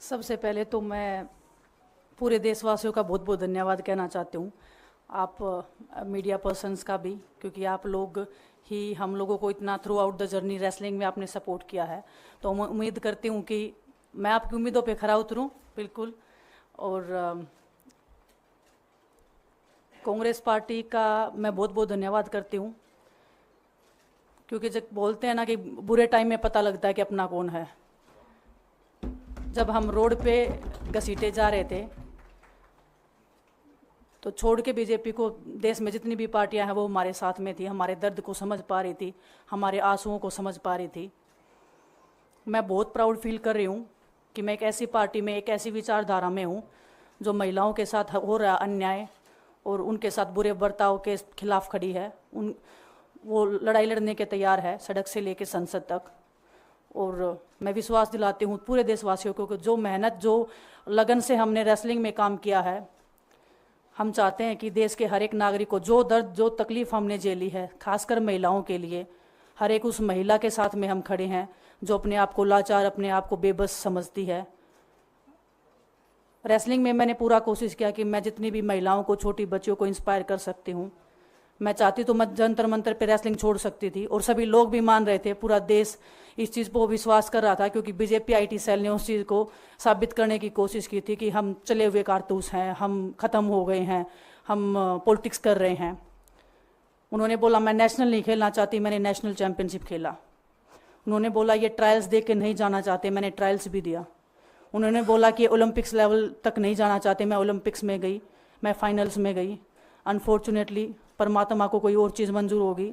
सबसे पहले तो मैं पूरे देशवासियों का बहुत बहुत धन्यवाद कहना चाहती हूँ। आप मीडिया पर्सन्स का भी, क्योंकि आप लोग ही हम लोगों को इतना through out the journey wrestling में आपने सपोर्ट किया है। तो मैं उम्मीद करती हूँ कि मैं आपकी उम्मीदों पे खरा उतरूँ बिल्कुल। और कांग्रेस पार्टी का मैं बहुत बहुत धन्यवाद करती हूँ, क्योंकि जब बोलते हैं ना कि बुरे टाइम में पता लगता है कि अपना कौन है। जब हम रोड पे घसीटे जा रहे थे तो छोड़ के बीजेपी को, देश में जितनी भी पार्टियां हैं वो हमारे साथ में थी, हमारे दर्द को समझ पा रही थी, हमारे आंसुओं को समझ पा रही थी। मैं बहुत प्राउड फील कर रही हूँ कि मैं एक ऐसी पार्टी में, एक ऐसी विचारधारा में हूँ जो महिलाओं के साथ हो रहा अन्याय और उनके साथ बुरे बर्ताव के खिलाफ खड़ी है। वो लड़ाई लड़ने के तैयार है, सड़क से लेकर संसद तक। और मैं विश्वास दिलाती हूँ पूरे देशवासियों को कि जो मेहनत, जो लगन से हमने रेसलिंग में काम किया है, हम चाहते हैं कि देश के हर एक नागरिक को जो दर्द, जो तकलीफ हमने झेली है, खासकर महिलाओं के लिए, हर एक उस महिला के साथ में हम खड़े हैं जो अपने आप को लाचार, अपने आप को बेबस समझती है। रेसलिंग में मैंने पूरा कोशिश किया कि मैं जितनी भी महिलाओं को, छोटी बच्चियों को इंस्पायर कर सकती हूँ। मैं चाहती तो मैं जंतर मंतर पे रेसलिंग छोड़ सकती थी, और सभी लोग भी मान रहे थे, पूरा देश इस चीज़ पर विश्वास कर रहा था, क्योंकि बीजेपी आईटी सेल ने उस चीज़ को साबित करने की कोशिश की थी कि हम चले हुए कारतूस हैं, हम ख़त्म हो गए हैं, हम पॉलिटिक्स कर रहे हैं। उन्होंने बोला मैं नेशनल नहीं खेलना चाहती, मैंने नेशनल चैम्पियनशिप खेला। उन्होंने बोला ये ट्रायल्स दे के नहीं जाना चाहते, मैंने ट्रायल्स भी दिया। उन्होंने बोला कि ओलंपिक्स लेवल तक नहीं जाना चाहते, मैं ओलंपिक्स में गई, मैं फाइनल्स में गई। अनफॉर्चुनेटली परमात्मा को कोई और चीज़ मंजूर होगी।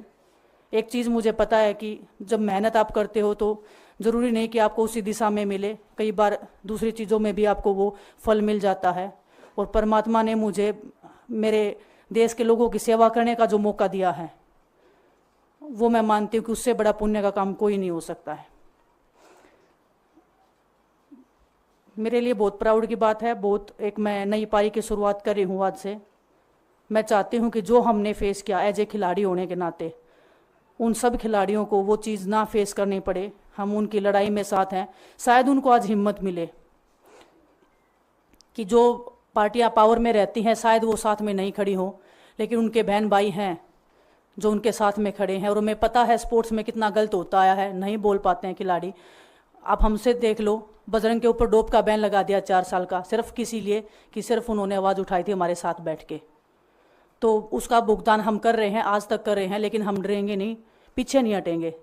एक चीज़ मुझे पता है कि जब मेहनत आप करते हो तो ज़रूरी नहीं कि आपको उसी दिशा में मिले, कई बार दूसरी चीज़ों में भी आपको वो फल मिल जाता है। और परमात्मा ने मुझे मेरे देश के लोगों की सेवा करने का जो मौका दिया है, वो मैं मानती हूँ कि उससे बड़ा पुण्य का काम कोई नहीं हो सकता है। मेरे लिए बहुत प्राउड की बात है। एक मैं नई पारी की शुरुआत कर रही हूँ आज से। मैं चाहती हूँ कि जो हमने फेस किया एज ए खिलाड़ी होने के नाते, उन सब खिलाड़ियों को वो चीज़ ना फेस करनी पड़े। हम उनकी लड़ाई में साथ हैं। शायद उनको आज हिम्मत मिले कि जो पार्टियां पावर में रहती हैं शायद वो साथ में नहीं खड़ी हों, लेकिन उनके बहन भाई हैं जो उनके साथ में खड़े हैं। और हमें पता है स्पोर्ट्स में कितना गलत होता आया है, नहीं बोल पाते हैं खिलाड़ी। आप हमसे देख लो, बजरंग के ऊपर डोप का बैन लगा दिया 4 साल का, सिर्फ किसी लिए कि सिर्फ उन्होंने आवाज़ उठाई थी हमारे साथ बैठ के। तो उसका भुगतान हम कर रहे हैं, आज तक कर रहे हैं, लेकिन हम डरेंगे नहीं, पीछे नहीं हटेंगे।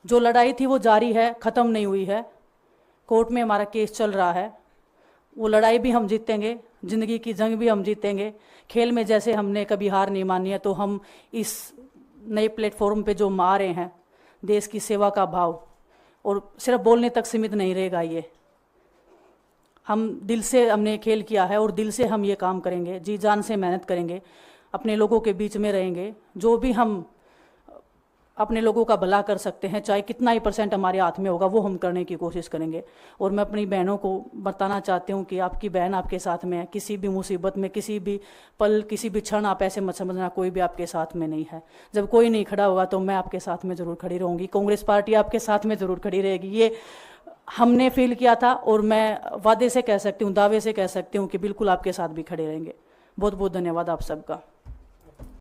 जो लड़ाई थी वो जारी है, ख़त्म नहीं हुई है। कोर्ट में हमारा केस चल रहा है, वो लड़ाई भी हम जीतेंगे, ज़िंदगी की जंग भी हम जीतेंगे। खेल में जैसे हमने कभी हार नहीं मानी है, तो हम इस नए प्लेटफॉर्म पे जो आ रहे हैं, देश की सेवा का भाव, और सिर्फ बोलने तक सीमित नहीं रहेगा। ये हम दिल से हमने खेल किया है और दिल से हम ये काम करेंगे, जी जान से मेहनत करेंगे, अपने लोगों के बीच में रहेंगे। जो भी हम अपने लोगों का भला कर सकते हैं, चाहे कितना ही % हमारे हाथ में होगा, वो हम करने की कोशिश करेंगे। और मैं अपनी बहनों को बताना चाहती हूँ कि आपकी बहन आपके साथ में है। किसी भी मुसीबत में, किसी भी पल, किसी भी क्षण आप ऐसे मत समझना कोई भी आपके साथ में नहीं है। जब कोई नहीं खड़ा होगा तो मैं आपके साथ में ज़रूर खड़ी रहूँगी, कांग्रेस पार्टी आपके साथ में ज़रूर खड़ी रहेगी। ये हमने फील किया था, और मैं वादे से कह सकती हूँ, दावे से कह सकती हूँ कि बिल्कुल आपके साथ भी खड़े रहेंगे। बहुत बहुत धन्यवाद आप सबका।